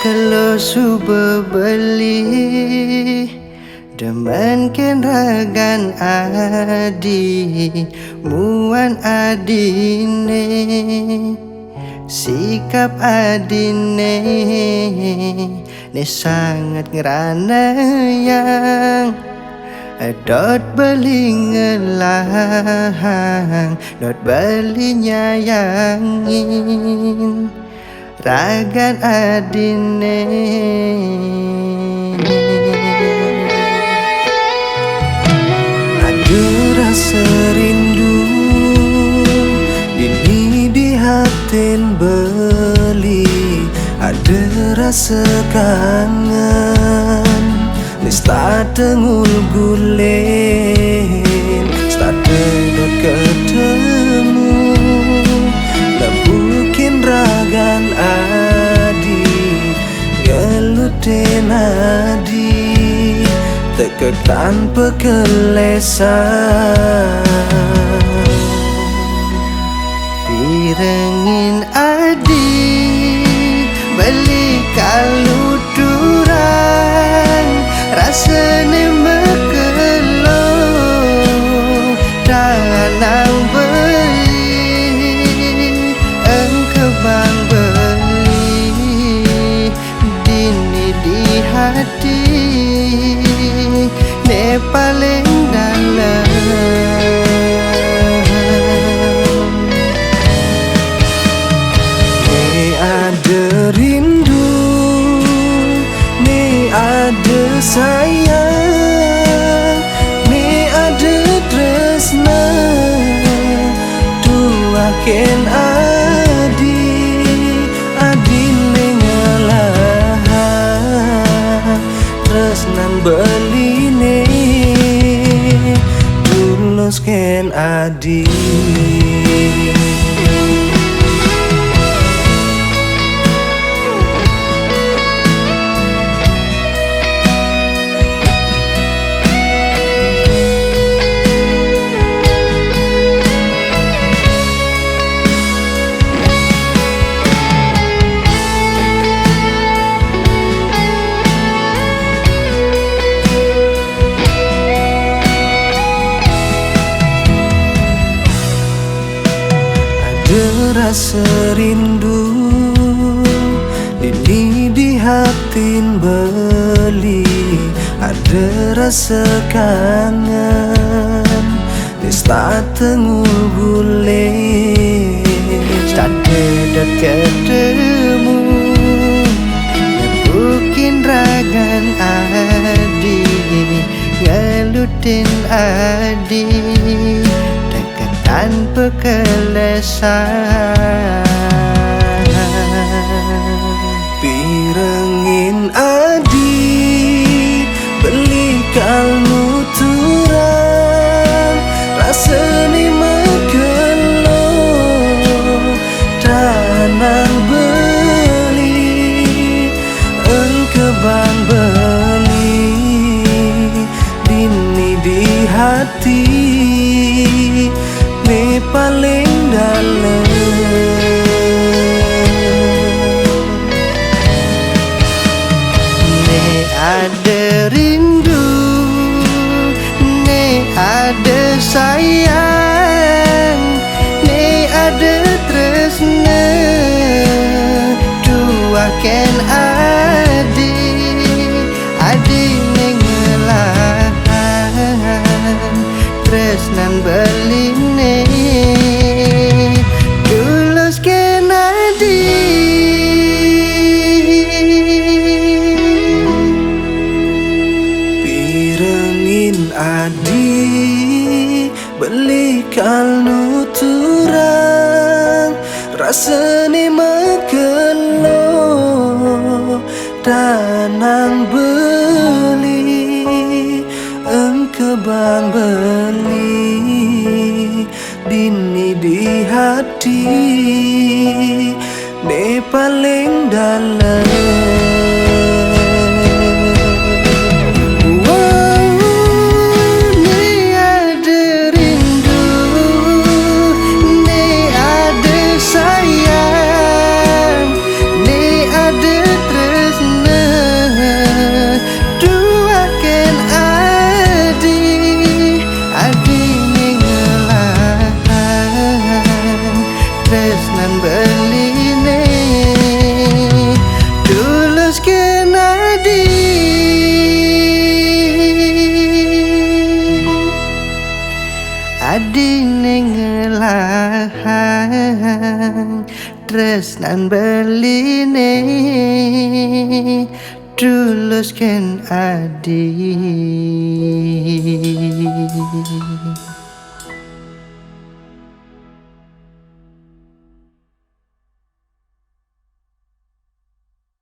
Kalau subuh beli demen ken ragan adi muan adine sikap adine ne sangat ngerana yang dot beli ngelahang dot beli nyayangin ragan adine. Ada rasa rindu ini di hatin beli, ada rasa kangen nista tengul gulen start dot ketemu bukin ragan adi ngeluten adi teka tanpa kelesan direngin adi beli kalau durang rasanya mekelo danang bang beli dini di hati ne paling dalam ne ada rindu ne ada sayang ne ada tresna dua ken nan beli ne tulus ken adi. Rasa rindu ini di hatin beli, ada rasa kangen nista tengul gule start dekat ketemu bukin ragan adi ngelutin adi tanpa kelesan pirengin adi beli kalmu turang rasanya mekelo tanang beli engkebang beli dini di hati ne paling dalam ne ada rindu ne ada sayang ne ada tresna dua ken adi adi ne ngelahan tresnan beli tulus ken adi. Pirengin adi beli kalnu turang rasanya mekelo tanang beli engkebang beli dini di hati ne paling dalam. Sayang, ne ada hang tresnan beline tulus ken adi.